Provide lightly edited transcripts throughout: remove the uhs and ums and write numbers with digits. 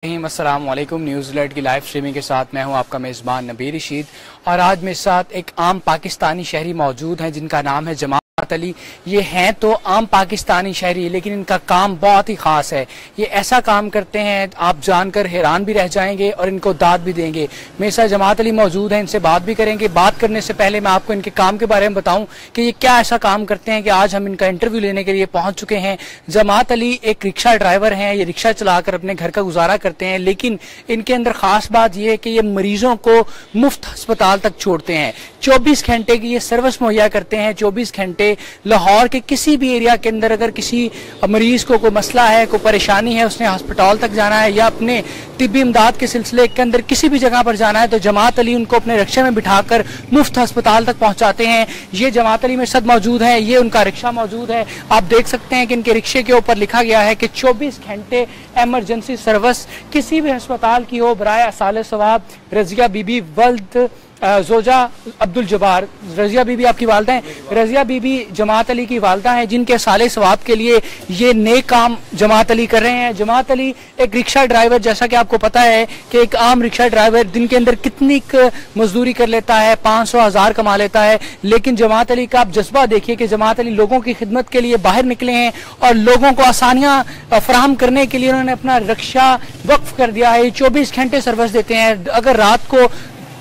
अस्सलाम वालेकुम। News alert की लाइव स्ट्रीमिंग के साथ मैं हूं आपका मेज़बान नबी रशीद और आज मेरे साथ एक आम पाकिस्तानी शहरी मौजूद हैं जिनका नाम है जमात अली। ये हैं तो आम पाकिस्तानी शहरी लेकिन इनका काम बहुत ही ख़ास है। ये ऐसा काम करते हैं आप जानकर हैरान भी रह जाएंगे और इनको दाद भी देंगे। मेरे साथ जमात अली मौजूद हैं, इनसे बात भी करेंगे। बात करने से पहले मैं आपको इनके काम के बारे में बताऊं कि ये क्या ऐसा काम करते हैं कि आज हम इनका इंटरव्यू लेने के लिए पहुंच चुके हैं। जमात अली एक रिक्शा ड्राइवर हैं, ये रिक्शा चलाकर अपने घर का गुजारा करते हैं, लेकिन इनके अंदर खास बात यह है कि ये मरीजों को मुफ्त अस्पताल तक छोड़ते हैं। 24 घंटे की ये सर्विस मुहैया करते हैं। 24 घंटे लाहौर के किसी भी एरिया के अंदर अगर किसी मरीज को कोई मसला है, कोई परेशानी है, उसने अस्पताल तक जाना है या अपने तिब्बी इमदाद के सिलसिले के अंदर किसी भी जगह पर जाना है तो जमात अली उनको अपने रिक्शे में बिठाकर मुफ्त अस्पताल तक पहुंचाते हैं। ये जमात अली मेरे साथ मौजूद है, ये उनका रिक्शा मौजूद है। आप देख सकते हैं कि इनके रिक्शे के ऊपर लिखा गया है कि 24 घंटे एमरजेंसी सर्विस किसी भी अस्पताल की हो। बराए असाले सवाब रजिया बीबी वल्द जोजा अब्दुल जब्बार, रजिया बीबी आपकी वालदा हैं। रजिया बीबी जमात अली की वालदा हैं जिनके साले सवाब के लिए ये नेक काम जमात अली कर रहे हैं। जमात अली एक रिक्शा ड्राइवर, जैसा कि आपको पता है कि एक आम रिक्शा ड्राइवर दिन के अंदर कितनी मजदूरी कर लेता है, 500-1000 कमा लेता है, लेकिन जमात अली का आप जज्बा देखिए कि जमात अली लोगों की खिदमत के लिए बाहर निकले हैं और लोगों को आसानियां फराहम करने के लिए उन्होंने अपना रिक्शा वक्फ कर दिया है। 24 घंटे सर्विस देते हैं। अगर रात को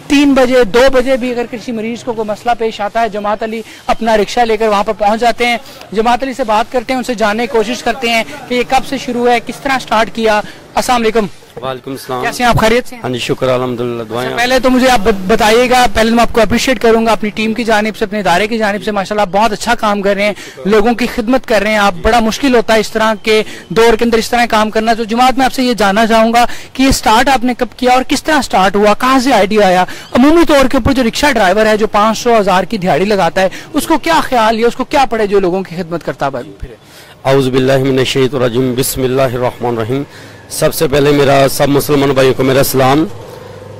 3 बजे 2 बजे भी अगर किसी मरीज को कोई मसला पेश आता है, जमात अली अपना रिक्शा लेकर वहां पर पहुंच जाते हैं। जमात अली से बात करते हैं, उनसे जानने की कोशिश करते हैं कि ये कब से शुरू है, किस तरह स्टार्ट किया। अस्सलाम वालेकुम। वालेकुम सलाम। कैसे हैं आप, खैरियत से? हाँ जी, शुक्र अल्हम्दुलिल्लाह, दुआएं। पहले तो मुझे आप बताइएगा, पहले मैं आपको अप्रिशिएट करूंगा अपनी टीम की जानिब से, अपने इदारे की जानिब से। माशाल्लाह बहुत अच्छा काम कर रहे हैं, लोगों की खिदमत कर रहे हैं आप। बड़ा मुश्किल होता है इस तरह के दौर के अंदर इस तरह काम करना। तो जमात में आपसे ये जानना चाहूंगा कि ये स्टार्ट आपने कब किया और किस तरह स्टार्ट हुआ, कहाँ से आइडिया आया? अमूमी तौर के ऊपर जो रिक्शा ड्राइवर है जो 500-1000 की दिहाड़ी लगाता है, उसको क्या ख्याल या उसको क्या पड़े जो लोगों की खिदमत करता है? औज़ु बिल्लाहि मिनश शैतानिर रजीम, बिस्मिल्लाहिर रहमानिर रहीम। सबसे पहले मेरा सब मुसलमान भाइयों को मेरा सलाम।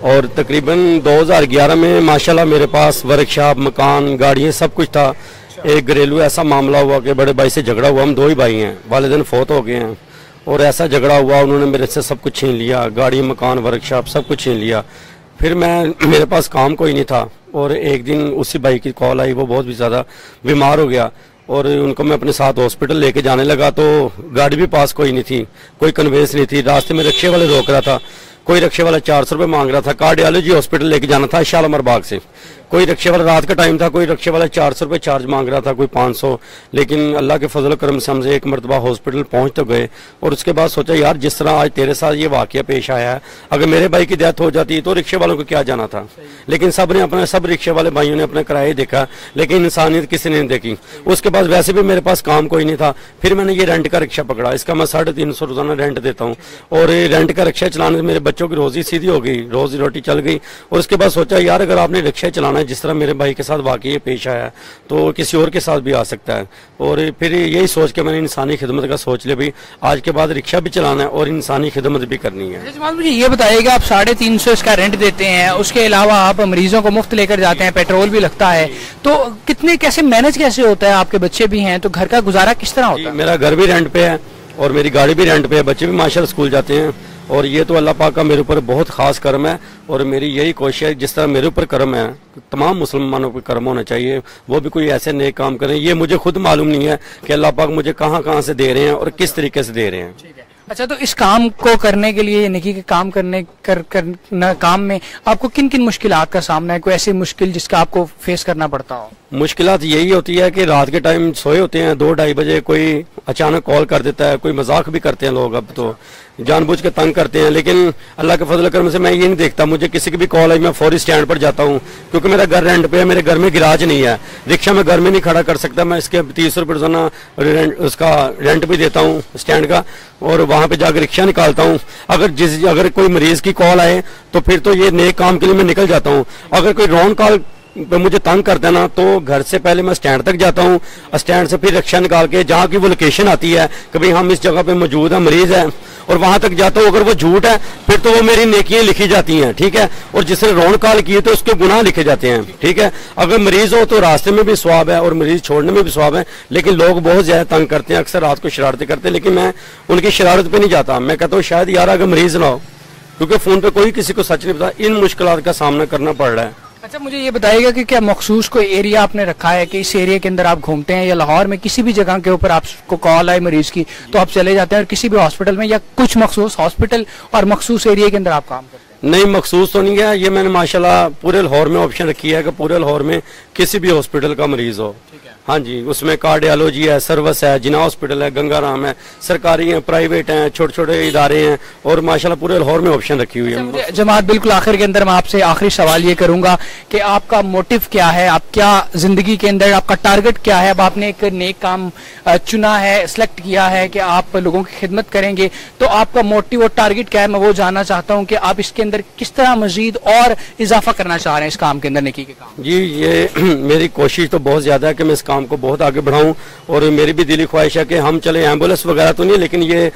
और तकरीबन 2011 में माशाल्लाह मेरे पास वर्कशॉप, मकान, गाड़ियाँ सब कुछ था। एक घरेलू ऐसा मामला हुआ कि बड़े भाई से झगड़ा हुआ। हम 2 ही भाई हैं, वालिदैन फौत हो गए हैं और ऐसा झगड़ा हुआ, उन्होंने मेरे से सब कुछ छीन लिया, गाड़ी, मकान, वर्कशॉप सब कुछ छीन लिया। फिर मेरे पास काम कोई नहीं था और एक दिन उसी भाई की कॉल आई, वो बहुत भी ज़्यादा बीमार हो गया और उनको मैं अपने साथ हॉस्पिटल लेके जाने लगा तो गाड़ी भी पास कोई नहीं थी, कोई कन्वेंस नहीं थी। रास्ते में रिक्शे वाले रोक रहा था, कोई रिक्शे वाला 400 रुपये मांग रहा था। कार्डियोलॉजी हॉस्पिटल लेके जाना था शालामार बाग से। कोई रिक्शे वाला, रात का टाइम था, कोई रिक्शे वाला 400 रुपये चार्ज मांग रहा था, कोई 500। लेकिन अल्लाह के फजल करम से हमसे एक मरतबा हॉस्पिटल पहुंच तो गए और उसके बाद सोचा यार जिस तरह आज तेरे साथ ये वाकया पेश आया है, अगर मेरे भाई की डेथ हो जाती तो रिक्शे वालों को क्या जाना था। लेकिन सब रिक्शे वाले भाइयों ने अपना किराया देखा, लेकिन इंसानियत किसी ने नहीं देखी। उसके बाद वैसे भी मेरे पास काम कोई नहीं था। फिर मैंने ये रेंट का रिक्शा पकड़ा, इसका मैं 350 रोजाना रेंट देता हूँ और रेंट का रिक्शा चलाने से मेरे बच्चों की रोजी सीधी हो गई, रोजी रोटी चल गई। और उसके बाद सोचा यार अगर आपने रिक्शा चलाना है, जिस तरह मेरे भाई के साथ वाकई पेश आया तो किसी और के साथ भी आ सकता है। और फिर यही सोच के मैंने इंसानी खिदमत का सोच लिया, भाई आज के बाद रिक्शा भी चलाना है और इंसानी खिदमत भी करनी है। मुझे ये बताइएगा, आप 350 इसका रेंट देते हैं, उसके अलावा आप मरीजों को मुफ्त लेकर जाते हैं, पेट्रोल भी लगता है, तो कितने कैसे मैनेज कैसे होता है? आपके बच्चे भी हैं तो घर का गुजारा किस तरह होता है? मेरा घर भी रेंट पे है और मेरी गाड़ी भी रेंट पे है, बच्चे भी माशाल्लाह स्कूल जाते हैं और ये तो अल्लाह पाक का मेरे ऊपर बहुत खास करम है। और मेरी यही कोशिश है जिस तरह मेरे ऊपर करम है तमाम मुसलमानों पर करम होना चाहिए, वो भी कोई ऐसे नेक काम करें। ये मुझे खुद मालूम नहीं है कि अल्लाह पाक मुझे कहाँ कहाँ से दे रहे हैं और किस तरीके से दे रहे हैं। अच्छा, तो इस काम को करने के लिए, नेकी के काम करना काम में आपको किन किन मुश्किलात का सामना है? कोई ऐसी मुश्किल जिसका आपको फेस करना पड़ता हो? मुश्किलात यही होती है कि रात के टाइम सोए होते हैं 2-2:30 बजे, कोई अचानक कॉल कर देता है, कोई मजाक भी करते हैं लोग, अब तो जानबूझ के तंग करते हैं। लेकिन अल्लाह के फजल करम से मैं ये नहीं देखता, मुझे किसी की भी कॉल आई मैं फौरी स्टैंड पर जाता हूँ, क्योंकि मेरा घर रेंट पे है, मेरे घर में गिराज नहीं है, रिक्शा में घर में नहीं खड़ा कर सकता। मैं इसके 30 रुपये रोजाना उसका रेंट भी देता हूँ स्टैंड का और वहां पे जाकर रिक्शा निकालता हूँ। अगर कोई मरीज की कॉल आए तो फिर तो ये नेक काम के लिए मैं निकल जाता हूँ। अगर कोई रॉन्ग कॉल पे मुझे तंग करता है ना तो घर से पहले मैं स्टैंड तक जाता हूँ, स्टैंड से फिर रिक्शा निकाल के जहाँ की वो लोकेशन आती है कि भाई हम इस जगह पे मौजूद है, मरीज है, और वहां तक जाता हूँ, अगर वो झूठ है फिर तो वो मेरी नेकियां लिखी जाती हैं, ठीक है, और जिसने रौन काल की तो उसके गुनाह लिखे जाते हैं, ठीक है। अगर मरीज हो तो रास्ते में भी सवाब है और मरीज छोड़ने में भी सवाब है, लेकिन लोग बहुत ज्यादा तंग करते हैं, अक्सर रात को शरारतें करते हैं, लेकिन मैं उनकी शरारत पे नहीं जाता। मैं कहता हूँ शायद यार अगर मरीज ना हो, क्योंकि फोन पे कोई किसी को सच नहीं पता, इन मुश्किलात का सामना करना पड़ रहा है। अच्छा, मुझे ये बताइएगा कि क्या मखसूस कोई एरिया आपने रखा है कि इस एरिया के अंदर आप घूमते हैं, या लाहौर में किसी भी जगह के ऊपर आपको कॉल आए मरीज की तो आप चले जाते हैं और किसी भी हॉस्पिटल में, या कुछ मखसूस हॉस्पिटल और मखसूस एरिया के अंदर आप काम करते हैं? नहीं, मखसूस तो नहीं है, ये मैंने माशाल्लाह पूरे लाहौर में ऑप्शन रखी है कि पूरे लाहौर में किसी भी हॉस्पिटल का मरीज हो, हाँ जी, उसमें कार्डियोलॉजी है, सर्विस है, जिना हॉस्पिटल है, गंगाराम है, सरकारी है, प्राइवेट हैं, छोटे छोटे इदारे हैं, और माशाल्लाह पूरे लाहौर में ऑप्शन रखी हुई है। जमात, बिल्कुल आखिर के अंदर मैं आपसे आखिरी सवाल ये करूंगा कि आपका मोटिव क्या है, आप क्या जिंदगी के अंदर आपका टारगेट क्या है? अब आपने एक नेक काम चुना है, सिलेक्ट किया है कि आप लोगों की खिदमत करेंगे, तो आपका मोटिव और टारगेट क्या है? मैं वो जानना चाहता हूँ कि आप इसके अंदर किस तरह मजीद और इजाफा करना चाह रहे हैं इस काम के अंदर, नेकी के काम? जी, ये मेरी कोशिश तो बहुत ज्यादा है कि मैं इस काम को बहुत आगे बढ़ाऊं, और मेरी भी दिली ख्वाहिश है कि हम चले, एम्बुलेंस वगैरह तो नहीं, लेकिन ये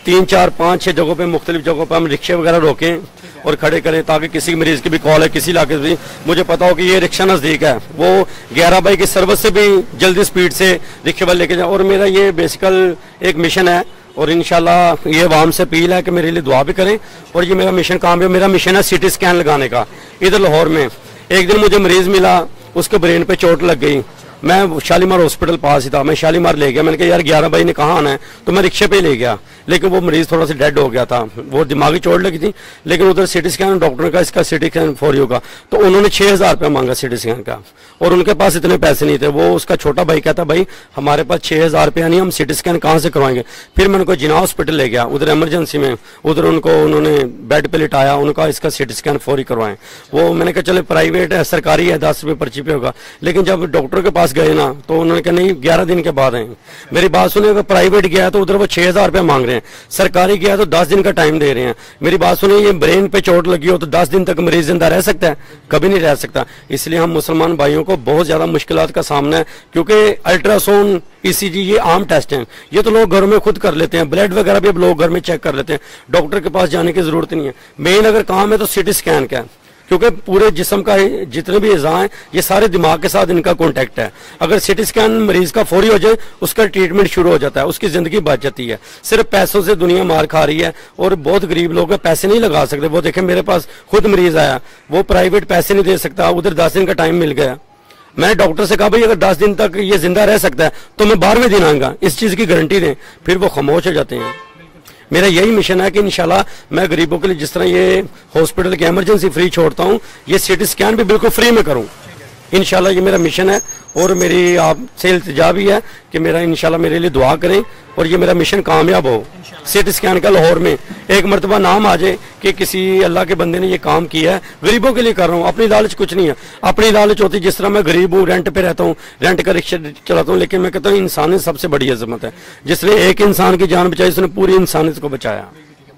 3, 4, 5, 6 जगहों पे, मुख्तलिफ जगहों पे हम रिक्शे वगैरह रोकें और खड़े करें, ताकि किसी मरीज की भी कॉल है किसी इलाके से, मुझे पता हो कि ये रिक्शा नजदीक है, वो 11 बाई की सर्विस से भी जल्दी स्पीड से रिक्शे वाले लेके जाए। और मेरा ये बेसिकल एक मिशन है, और इंशाल्लाह ये आवाम से अपील है कि मेरे लिए दुआ भी करें, और ये मेरा मिशन कामयाब। मेरा मिशन है सिटी स्कैन लगाने का इधर लाहौर में। एक दिन मुझे मरीज मिला, उसके ब्रेन पे चोट लग गई, मैं शालीमार हॉस्पिटल पास ही था, मैं शालीमार ले गया, मैंने कहा यार 11 भाई ने कहाँ आना है, तो मैं रिक्शे पे ले गया, लेकिन वो मरीज थोड़ा सा डेड हो गया था, वो दिमागी चोट लगी थी, लेकिन उधर सिटी स्कैन डॉक्टर ने कहा इसका सिटी स्कैन फॉर यू का, तो उन्होंने 6,000 रुपया मांगा सिटी स्कैन का, और उनके पास इतने पैसे नहीं थे। वो उसका छोटा भाई कहता भाई हमारे पास 6,000 रुपया नहीं, हम सिटी स्कैन कहाँ से करवाएंगे? फिर मैंने उनको जिना हॉस्पिटल ले गया, उधर इमरजेंसी में, उधर उन्होंने बेड पे लिटाया, उनका इसका सिटी स्कैन फौरी करवाएं। वो मैंने कहा चले प्राइवेट है, सरकारी है, 10 रुपये पर्ची पे होगा, लेकिन जब डॉक्टर के पास गए ना तो उन्होंने कहा नहीं 11 दिन के बाद आए। मेरी बात सुने, अगर प्राइवेट गया तो उधर वो 6,000 रुपया मांग रहे हैं, सरकारी गया तो 10 दिन का टाइम दे रहे हैं। मेरी बात सुने, ये ब्रेन पे चोट लगी हो तो 10 दिन तक मरीज जिंदा रह सकता है? कभी नहीं रह सकता। इसलिए हम मुसलमान भाइयों को बहुत ज्यादा मुश्किलात का सामना है, क्योंकि अल्ट्रासाउंड, ईसीजी ये आम टेस्ट हैं, ये तो लोग घरों में खुद कर लेते हैं, ब्लड वगैरह भी अब लोग घर में चेक कर लेते हैं, डॉक्टर के पास जाने की जरूरत नहीं है। मेन अगर काम है तो सिटी स्कैन का, क्योंकि पूरे जिस्म का जितने भी अज़ा हैं ये सारे दिमाग के साथ इनका कांटेक्ट है। अगर सिटी स्कैन मरीज का फौरी हो जाए, उसका ट्रीटमेंट शुरू हो जाता है, उसकी जिंदगी बच जाती है। सिर्फ पैसों से दुनिया मार खा रही है, और बहुत गरीब लोग हैं, पैसे नहीं लगा सकते। वो देखें, मेरे पास खुद मरीज आया, वो प्राइवेट पैसे नहीं दे सकता, उधर 10 दिन का टाइम मिल गया। मैंने डॉक्टर से कहा भाई अगर 10 दिन तक ये जिंदा रह सकता है तो मैं 12वें दिन आऊंगा, इस चीज की गारंटी दें। फिर वो खामोश हो जाते हैं। मेरा यही मिशन है कि इंशाल्लाह मैं गरीबों के लिए जिस तरह ये हॉस्पिटल की इमरजेंसी फ्री छोड़ता हूँ, ये सिटी स्कैन भी बिल्कुल फ्री में करूँ। इंशाल्लाह ये मेरा मिशन है, और मेरी आपसे इल्तिजा भी है कि मेरा इंशाल्लाह मेरे लिए दुआ करें, और ये मेरा मिशन कामयाब हो। सिटी स्कैन का लाहौर में एक मरतबा नाम आ जाए कि किसी अल्लाह के बंदे ने ये काम किया है। गरीबों के लिए कर रहा हूँ, अपनी लालच कुछ नहीं है। अपनी लालच होती, जिस तरह मैं गरीब हूँ, रेंट पे रहता हूँ, रेंट का रिक्शा चलाता हूँ, लेकिन मैं कहता हूँ इंसानियत सबसे बड़ी अजमत है। जिसने एक इंसान की जान बचाई, उसने पूरी इंसानियत को बचाया।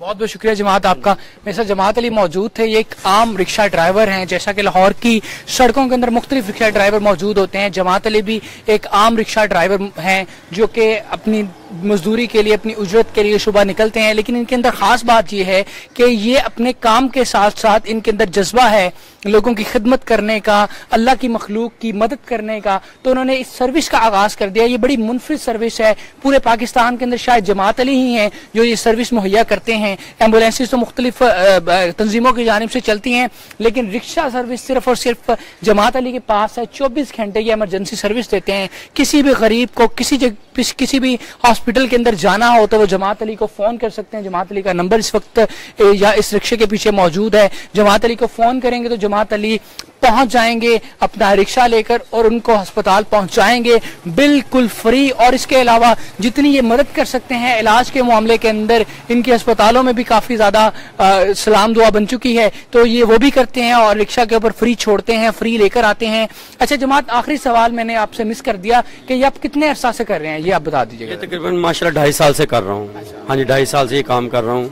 बहुत बहुत शुक्रिया जमात आपका। मेरे साथ जमात अली मौजूद थे। ये एक आम रिक्शा ड्राइवर हैं, जैसा कि लाहौर की सड़कों के अंदर मुख्तलिफ रिक्शा ड्राइवर मौजूद होते हैं। जमात अली भी एक आम रिक्शा ड्राइवर हैं जो कि अपनी मजदूरी के लिए, अपनी उजरत के लिए सुबह निकलते हैं, लेकिन इनके अंदर खास बात यह है कि ये अपने काम के साथ साथ इनके अंदर जज्बा है लोगों की खिदमत करने का, अल्लाह की मखलूक की मदद करने का। तो उन्होंने इस सर्विस का आगाज कर दिया। ये बड़ी मुनफरिद सर्विस है। पूरे पाकिस्तान के अंदर शायद जमात अली ही हैं जो ये सर्विस मुहैया करते हैं। एम्बुलेंसेज तो मुख्तलिफ तंजीमों की जानिब से चलती हैं, लेकिन रिक्शा सर्विस सिर्फ और सिर्फ जमात अली के पास है। 24 घंटे ये इमरजेंसी सर्विस देते हैं। किसी भी गरीब को किसी भी हॉस्पिटल के अंदर जाना हो तो वो जमात अली को फोन कर सकते हैं। जमात अली का नंबर इस वक्त या इस रिक्शे के पीछे मौजूद है। जमात अली को फोन करेंगे तो जमात अली पहुंच जाएंगे अपना रिक्शा लेकर और उनको अस्पताल पहुंचाएंगे बिल्कुल फ्री। और इसके अलावा जितनी ये मदद कर सकते हैं इलाज के मामले के अंदर, इनके अस्पतालों में भी काफी ज्यादा सलाम दुआ बन चुकी है, तो ये वो भी करते हैं और रिक्शा के ऊपर फ्री छोड़ते हैं, फ्री लेकर आते हैं। अच्छा जमात, आखिरी सवाल मैंने आपसे मिस कर दिया कि ये आप कितने अरसा से कर रहे हैं, ये आप बता दीजिएगा। तकरीबन माशाल्लाह 2.5 साल से कर रहा हूँ। हाँ जी, 2.5 साल से ये काम कर रहा हूँ।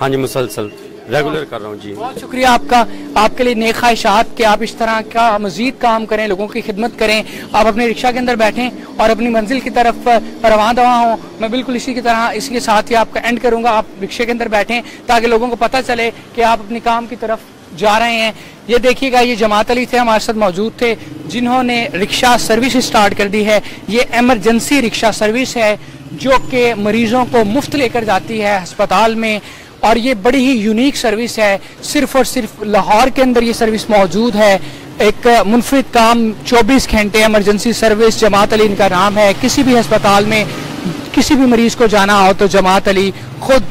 हाँ जी, मुसलसल। रेगुलर कर रहा हूँ जी। बहुत शुक्रिया आपका, आपके लिए नेक ख्वाहिशात कि आप इस तरह का मजीद काम करें, लोगों की खिदमत करें, आप अपने रिक्शा के अंदर बैठें और अपनी मंजिल की तरफ रवाना दवा हों। मैं बिल्कुल इसी की तरह इसके साथ ही आपका एंड करूंगा, आप रिक्शे के अंदर बैठें ताकि लोगों को पता चले कि आप अपने काम की तरफ जा रहे हैं। ये देखिएगा, ये जमात अली थे, हमारे साथ मौजूद थे, जिन्होंने रिक्शा सर्विस स्टार्ट कर दी है। ये एमरजेंसी रिक्शा सर्विस है जो कि मरीजों को मुफ्त लेकर जाती है अस्पताल में, और ये बड़ी ही यूनिक सर्विस है। सिर्फ और सिर्फ लाहौर के अंदर ये सर्विस मौजूद है। एक मुनफरिद काम, 24 घंटे एमरजेंसी सर्विस, जमात अली इनका नाम है। किसी भी अस्पताल में किसी भी मरीज को जाना हो तो जमात अली खुद